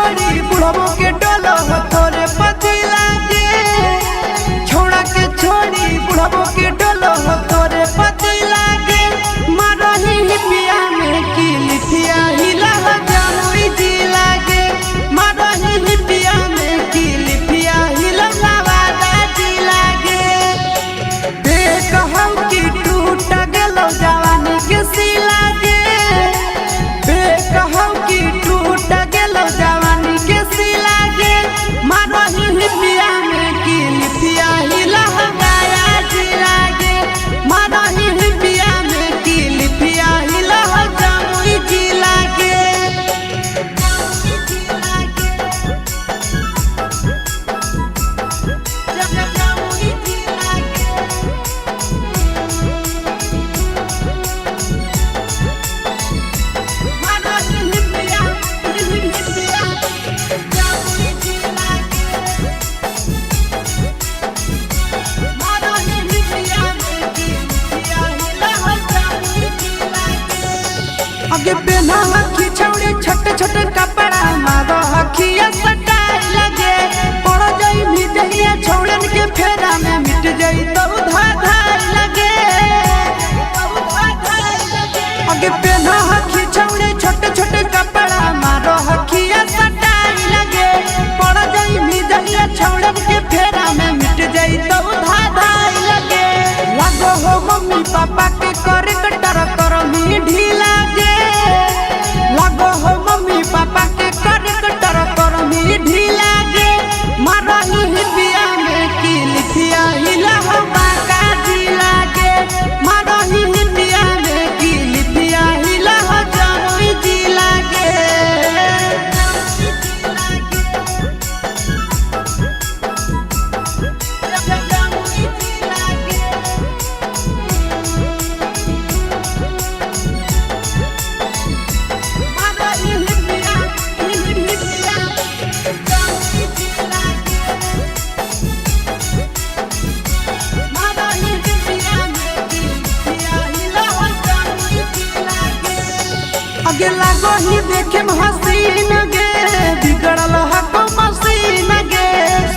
छोड़ी बुढ़बो के डोलो हो तोरे पति लागे। छोड़ा के छोड़ी बुढ़बो के डोलो हो तोरे पति लागे। मारही पिया में की लिथिया हिला जामुई जी लागे। मारही पिया में की लिथिया हिला नवादा जी लागे। बेकहौ की टूट गेलो जवानी के सी लागे। बेकहौ की टूट गेलो जवानी के सी लागे। मारही पिया में की लिथिया हिला गाया जी लागे। मारही पिया में की लिथिया हिला जामुई जी लागे। जामुई जी लागे। मारही पिया जामुई जी लागे। मारही पिया में की लिथिया हिला जामुई जी लागे। आगे पहना हखी छौड़ी छोटे छोटे कपड़ा मारो हखिया सटाई लगे। पड़ जाई भिजहिया छौड़न के फेरा में मिट जाई तो धाधाई लगे। आगे पहना हखी छौड़ी छोटे छोटे कपड़ा मारो हखिया सटाई लगे। पड़ जाई भिजहिया छौड़न के फेरा में मिट जाई तो धाधाई लगे। लगो हो मम्मी पापा के करे कटर कर मी ढीला गे। लगो हो मम्मी पापा के करे कटर कर मी ढीला गे। मारही पिया में की लिथिया हिला बाका जी लागे। मारही पिया में की लिथिया हिला जामुई जी लागे। जामुई जी लागे। मारही पिया जामुई जी लागे। मारही पिया में की लिथिया हिला जामुई जी लागे। आगे लागो ही देखे हसीन गे। बिगड़ल हको मसीन गे।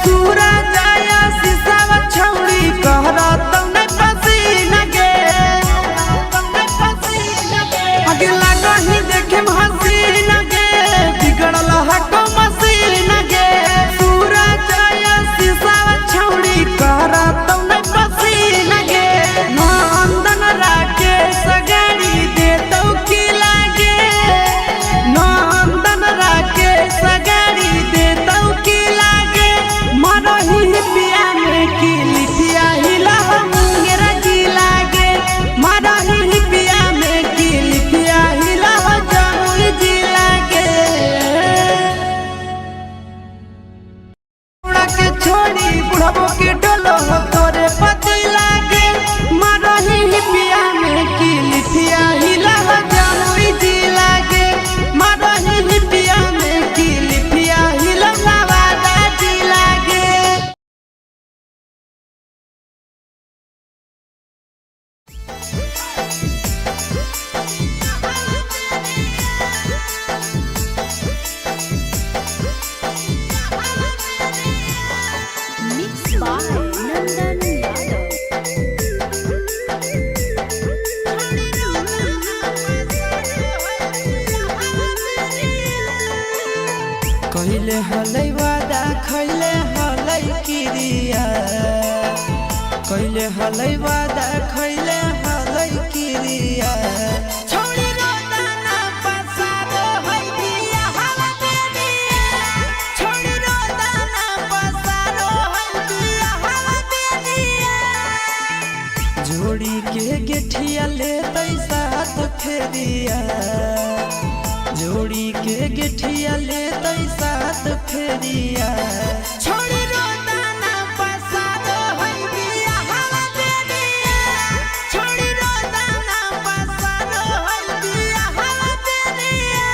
सूरा जाया शीशावा छौड़ी कहरा तौने पसीन गे। आगे लागो ही देखे हसीन गे। बिगड़ल हको मसीन गे। सूरा जाया शीशावा छौड़ी कहरा तौने पसीन गे। नंदन राकेश गाड़ी दे तो की लागे। नंदन राकेश गाड़ी दे तो की लागे। मारही पिया में की लिथिया हिला मुंगेरा जी लागे। मारही पिया में की लिथिया हिला जामुई जी लागे। छोड़ा के छोड़ी बुढ़बो के डोलो हो तोरे पति लागे। मारही पिया में की लिथिया हिला जामुई जी लागे। मारही पिया में की लिथिया हिला नवादा जी लागे। Mixed by Nandan Yadav। कहले हलै वादा खैले हलै किरिया। कहले हलै वादा खैले हलै किरिया। छोड़ी रोदाना पसारो है दिया हवा दे दिया। छोड़ी रोदाना पसारो है दिया हवा दे दिया। जोड़ी के गेठिया ले साथ फेरिया। जोड़ी के गेठिया ले साथ फेरिया। छोड़ी रोदाना पसारो है दिया हवा दे दिया। छोड़ी रोदाना पसारो है दिया हवा दे दिया।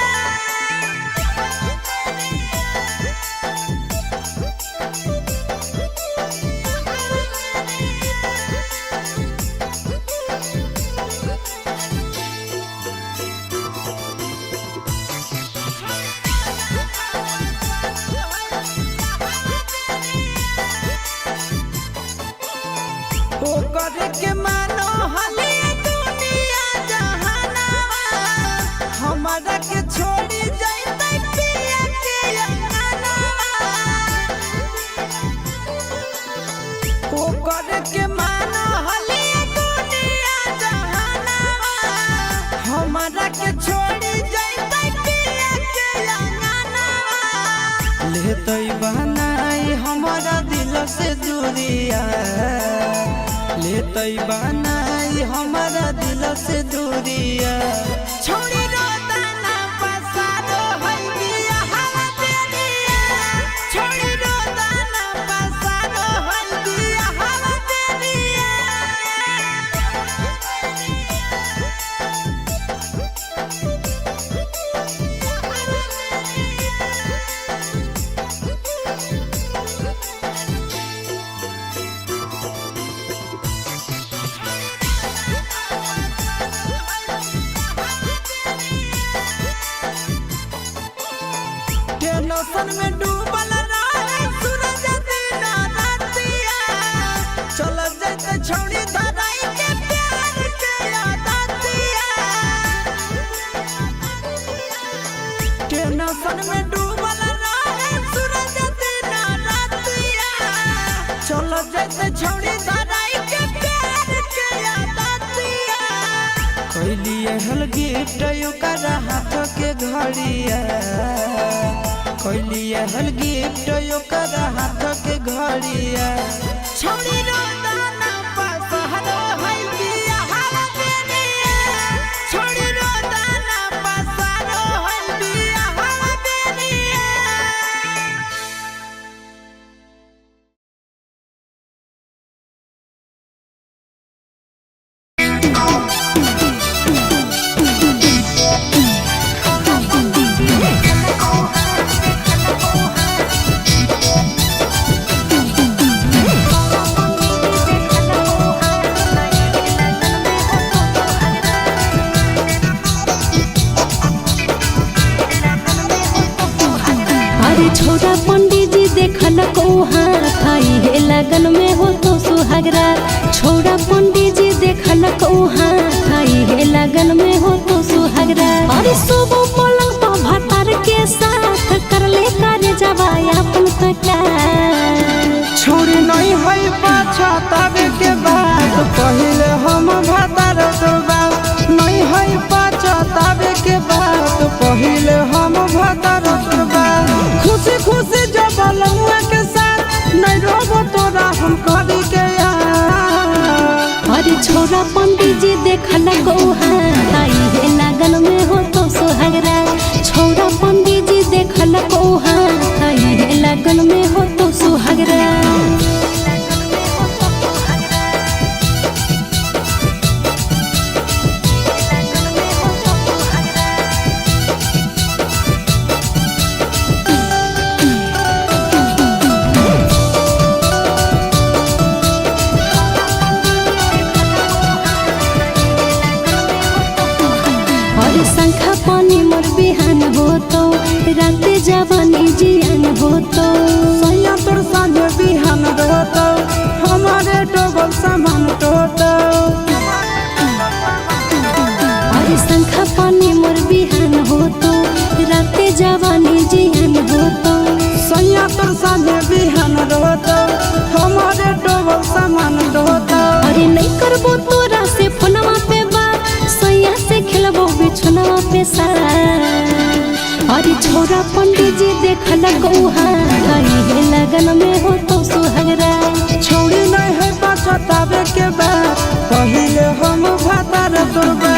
हमारा के छोड़ी जाइते पिया के अंगनवा ओ कर के मानो हलिया दुनिया जहानवा हमारा के छोड़ी जाइते पिया के अंगनवा लेते बनाई हमारा दिल से दूरिया लेते बनाई हमारा दिल से दूरिया छोड़ी रोदाना पसारो है बिया हवा तेरिया छोड़ी रोदाना पसारो है बिया हवा तेरिया टेंशन में डूबल रहे सूरज दिन रातिया चल जाते छौड़ी धराई के प्यार के आदतिया टेंशन में डूबल रहे सूरज दिन रातिया चल जाते छौड़ी धराई के प्यार के आदतिया कैलिए हल गिफ्ट ओकर हाथ के घड़िया कैलिए हल गिफ्ट ओकर हाथ के घड़िया छौड़ी रोदाना पसारो है बिया हवा तेरिया छौड़ी रोदाना पसारो है बिया हवा तेरिया अरे छोटा पंडित जी देखल कौहा थाई हे लगन में हो तो सुहागरा छोड़ा पंडित जी देखल कौहा थाई हे लगन में हो तो सुहागरा अरे सोबो पलंग पर भतार के साथ कर ले करे जवाया अपन कटा छोड़ी नहीं है पाछा तबे के बाद पहले हम भतार दोबा नहीं है पाछा तबे के बाद पहले हम भतार दोबा खुशी खुशी जब लमुआ के साथ नहीं रोबो तोरा हम करी के अरे छोरा पंडित जी देखल कौहा थाई हे लगन में हो तो सुहागरा छोरा पंडित जी देखल कौहा थाई हे लगन में हो तो सुहागरा अरे शंखा पानी मोर बिहान होतो राते जवानी जियान होतो सैया तोर साँझ बिहान रहतो हमारे डबल सामान टोटो अरे शंखा पानी मोर बिहान होतो राते जवानी जियान होतो सैया तोर साँझ बिहान रहतो हमारे डबल सामान टोटो अरे नहीं करबो तोरा से फोनवा पे बात सैया से खेलबो बिछनवा पे साथ अरे छोरा पंडित जी देखल कौहा थाई हे लगन में हो तो सुहागरा छोड़ी नहीं है पाछा तबे के बाद पहले हम भतार दोबा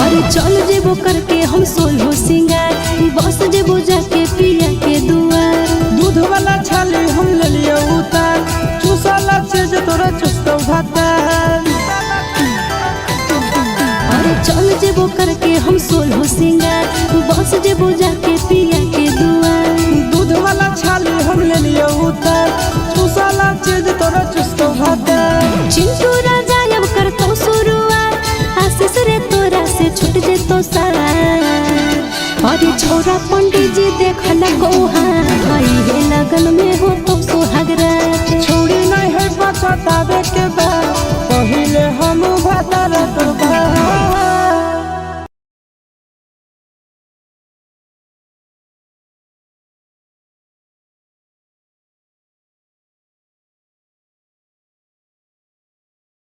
अरे चल जेबो करके हम सोलो सिंगार बस जेबो जाके पिया के दुआर दूध वाला छाली हम ले लिए उतार चूसला चीज तोरा चुस्तो भातार अरे चल जेबो करके हम सोलो सिंगार बस जेबो जाके पिया के दुआर दूध वाला छाली हम ले लिए उतार चूसला चीज तोरा चुस्तो भाता। चिंटू राजा अब कर तो शुरुआत आशीष रे तोरा से छूट जे तो साथ अरे छोरा पंडित जी देखल कौहा भाई हे लगन में हो तो सुहागरात छोड़ी नहीं है पछतावे के बाद पहिले हम भातार तोर